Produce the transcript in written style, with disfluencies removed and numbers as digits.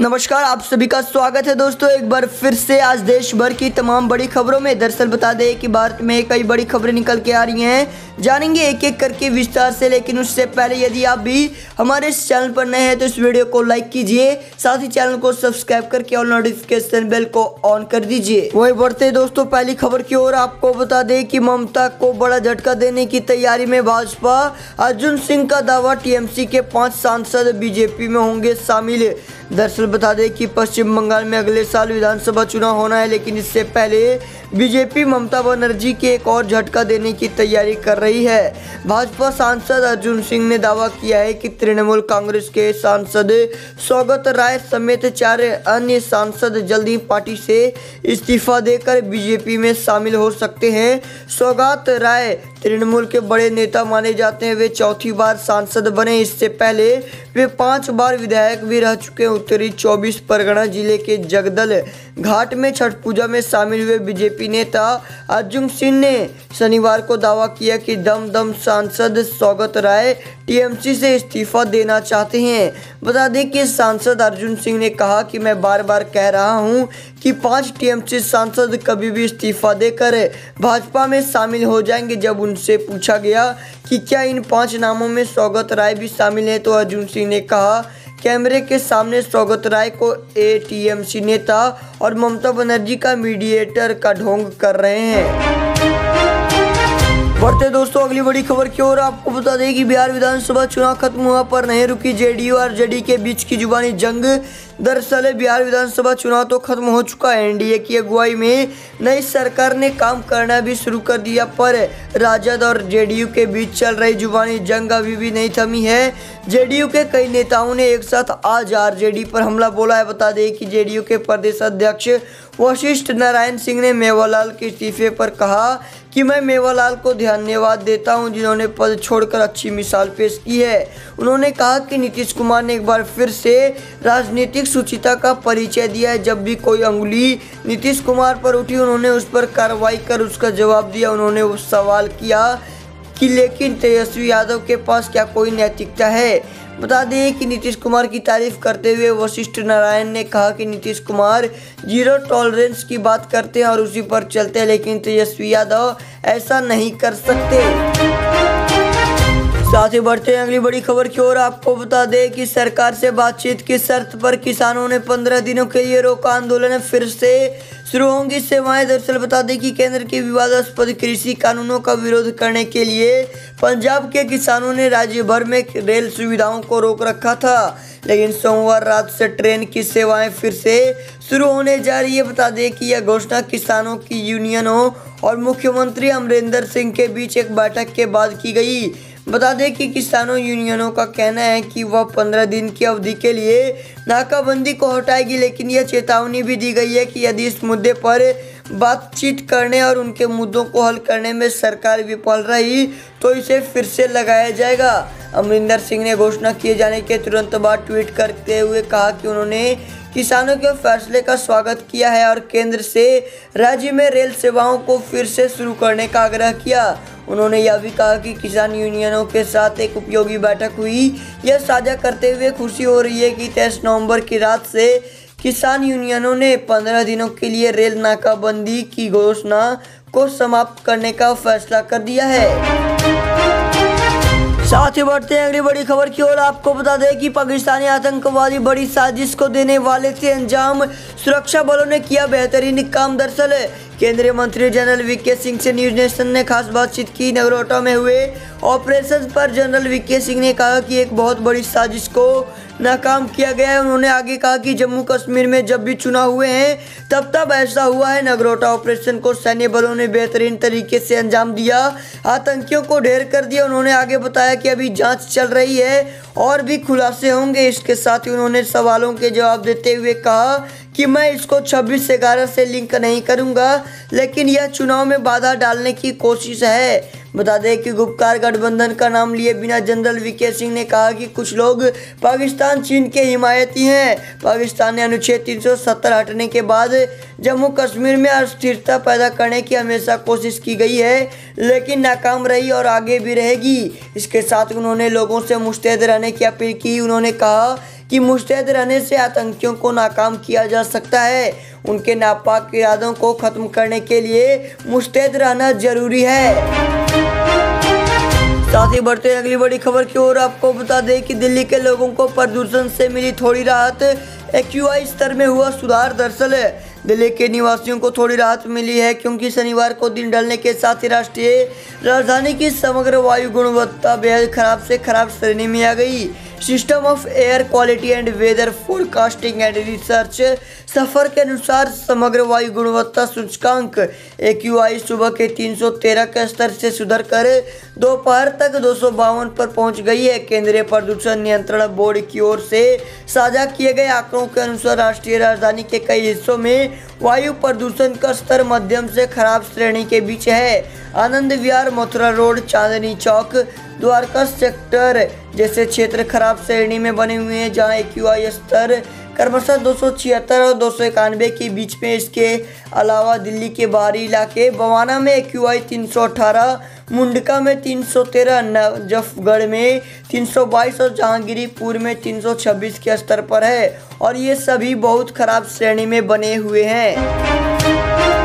नमस्कार, आप सभी का स्वागत है दोस्तों एक बार फिर से आज देश भर की तमाम बड़ी खबरों में। दरअसल बता दें कि भारत में कई बड़ी खबरें निकल के आ रही हैं, जानेंगे एक एक करके विस्तार से। लेकिन उससे पहले यदि आप भी हमारे इस चैनल पर नए हैं तो इस वीडियो को लाइक कीजिए, साथ ही चैनल को सब्सक्राइब करके और नोटिफिकेशन बेल को ऑन कर दीजिए। वही बढ़ते दोस्तों पहली खबर की ओर। आपको बता दें कि ममता को बड़ा झटका देने की तैयारी में भाजपा। अर्जुन सिंह का दावा, टीएमसी के 5 सांसद बीजेपी में होंगे शामिल। दरअसल बता दें कि पश्चिम बंगाल में अगले साल विधानसभा चुनाव होना है, लेकिन इससे पहले बीजेपी ममता बनर्जी के एक और झटका देने की तैयारी कर रही है। भाजपा सांसद अर्जुन सिंह ने दावा किया है कि तृणमूल कांग्रेस के सांसद सौगत राय समेत 4 अन्य सांसद जल्द ही पार्टी से इस्तीफा देकर बीजेपी में शामिल हो सकते हैं। सौगत राय तृणमूल के बड़े नेता माने जाते हैं। वे 4थी बार सांसद बने। इससे पहले वे 5 बार विधायक भी रह चुके हैं। उत्तरी 24 परगना जिले के जगदल घाट में छठ पूजा में शामिल हुए बीजेपी नेता अर्जुन सिंह ने शनिवार को दावा किया कि दमदम सांसद सौगत राय टीएमसी से इस्तीफा देना चाहते हैं। बता दें कि सांसद अर्जुन सिंह ने कहा कि मैं बार बार कह रहा हूं कि 5 टीएमसी सांसद कभी भी इस्तीफा देकर भाजपा में शामिल हो जाएंगे। जब उनसे पूछा गया कि क्या इन 5 नामों में सौगत राय भी शामिल हैं, तो अर्जुन सिंह ने कहा कैमरे के सामने सौगत राय को टीएमसी नेता और ममता बनर्जी का मीडिएटर का ढोंग कर रहे हैं। बढ़ते दोस्तों अगली बड़ी खबर की ओर। आपको बता दें कि बिहार विधानसभा चुनाव खत्म हुआ पर नहीं रुकी जेडीयू और जेडी के बीच की जुबानी जंग। दरअसल बिहार विधानसभा चुनाव तो खत्म हो चुका है। एनडीए की अगुवाई में नई सरकार ने काम करना भी शुरू कर दिया, पर राजद और जेडीयू के बीच चल रही जुबानी जंग अभी भी नहीं थमी है। जेडीयू के कई नेताओं ने एक साथ आज आरजेडी पर हमला बोला है। बता दें कि जेडीयू के प्रदेश अध्यक्ष वशिष्ठ नारायण सिंह ने मेवालाल के इस्तीफे पर कहा कि मैं मेवालाल को धन्यवाद देता हूं, जिन्होंने पद छोड़कर अच्छी मिसाल पेश की है। उन्होंने कहा कि नीतीश कुमार ने एक बार फिर से राजनीतिक सुचिता का परिचय दिया है। जब भी कोई अंगुली नीतीश कुमार पर उठी, उन्होंने उस पर कार्रवाई कर उसका जवाब दिया। उन्होंने वो सवाल किया कि लेकिन तेजस्वी यादव के पास क्या कोई नैतिकता है। बता दें कि नीतीश कुमार की तारीफ करते हुए वशिष्ठ नारायण ने कहा कि नीतीश कुमार जीरो टॉलरेंस की बात करते हैं और उसी पर चलते हैं, लेकिन तेजस्वी यादव ऐसा नहीं कर सकते। साथ ही बढ़ते हैं अगली बड़ी खबर की ओर। आपको बता दें कि सरकार से बातचीत की शर्त पर किसानों ने 15 दिनों के लिए रोका आंदोलन। फिर से शुरू होंगी सेवाएं। दरअसल बता दें कि केंद्र के विवादास्पद कृषि कानूनों का विरोध करने के लिए पंजाब के किसानों ने राज्य भर में रेल सुविधाओं को रोक रखा था, लेकिन सोमवार रात से ट्रेन की सेवाएं फिर से शुरू होने जा रही है। बता दें कि यह घोषणा किसानों की यूनियनों और मुख्यमंत्री अमरिंदर सिंह के बीच एक बैठक के बाद की गई। बता दें कि किसानों यूनियनों का कहना है कि वह 15 दिन की अवधि के लिए नाकाबंदी को हटाएगी, लेकिन यह चेतावनी भी दी गई है कि यदि इस मुद्दे पर बातचीत करने और उनके मुद्दों को हल करने में सरकार विफल रही तो इसे फिर से लगाया जाएगा। अमरिंदर सिंह ने घोषणा किए जाने के तुरंत बाद ट्वीट करते हुए कहा कि उन्होंने किसानों के फैसले का स्वागत किया है और केंद्र से राज्य में रेल सेवाओं को फिर से शुरू करने का आग्रह किया। उन्होंने यह भी कहा कि किसान यूनियनों के साथ एक उपयोगी बैठक हुई। यह साझा करते हुए खुशी हो रही है कि 23 नवंबर की रात से किसान यूनियनों ने 15 दिनों के लिए रेल नाकाबंदी की घोषणा को समाप्त करने का फैसला कर दिया है। साथ ही बढ़ते हैं अगली बड़ी खबर की ओर। आपको बता दें कि पाकिस्तानी आतंकवादी बड़ी साजिश को देने वाले थे अंजाम, सुरक्षा बलों ने किया बेहतरीन काम। दरअसल केंद्रीय मंत्री जनरल वीके सिंह से न्यूज नेशन ने खास बातचीत की। नगरोटा में हुए ऑपरेशन पर जनरल वीके सिंह ने कहा कि एक बहुत बड़ी साजिश को नाकाम किया गया है। उन्होंने आगे कहा कि जम्मू कश्मीर में जब भी चुनाव हुए हैं तब ऐसा हुआ है। नगरोटा ऑपरेशन को सैन्य बलों ने बेहतरीन तरीके से अंजाम दिया, आतंकियों को ढेर कर दिया। उन्होंने आगे बताया कि अभी जांच चल रही है और भी खुलासे होंगे। इसके साथ ही उन्होंने सवालों के जवाब देते हुए कहा कि मैं इसको 26/11 से लिंक नहीं करूंगा, लेकिन यह चुनाव में बाधा डालने की कोशिश है। बता दें कि गुपकार गठबंधन का नाम लिए बिना जनरल वीके सिंह ने कहा कि कुछ लोग पाकिस्तान चीन के हिमायती हैं। पाकिस्तान ने अनुच्छेद 370 हटने के बाद जम्मू कश्मीर में अस्थिरता पैदा करने की हमेशा कोशिश की गई है, लेकिन नाकाम रही और आगे भी रहेगी। इसके साथ उन्होंने लोगों से मुस्तैद रहने की अपील की। उन्होंने कहा कि मुस्तैद रहने से आतंकियों को नाकाम किया जा सकता है। उनके नापाक इरादों को खत्म करने के लिए मुस्तैद रहना जरूरी है। साथ ही बढ़ते हैं अगली बड़ी खबर की ओर। आपको बता दें कि दिल्ली के लोगों को प्रदूषण से मिली थोड़ी राहत, AQI स्तर में हुआ सुधार। दरअसल दिल्ली के निवासियों को थोड़ी राहत मिली है क्योंकि शनिवार को दिन ढलने के साथ ही राष्ट्रीय राजधानी की समग्र वायु गुणवत्ता बेहद खराब से खराब श्रेणी में आ गई। System of air quality and weather forecasting and research SAFAR के अनुसार समग्र वायु गुणवत्ता सूचकांक AQI सुबह के 313 के स्तर से सुधर कर दोपहर तक 252 पर पहुंच गई है। केंद्रीय प्रदूषण नियंत्रण बोर्ड की ओर से साझा किए गए आंकड़ों के अनुसार राष्ट्रीय राजधानी के कई हिस्सों में वायु प्रदूषण का स्तर मध्यम से खराब श्रेणी के बीच है। आनंद विहार, मथुरा रोड, चांदनी चौक, द्वारका सेक्टर जैसे क्षेत्र खराब श्रेणी में बने हुए हैं, जहां AQI स्तर क्रमशः 276 और 291 के बीच में। इसके अलावा दिल्ली के बाहरी इलाके बवाना में AQI 318, मुंडका में 313, नजफगढ़ में 322 और जहांगीरपुर में 326 के स्तर पर है और ये सभी बहुत खराब श्रेणी में बने हुए हैं।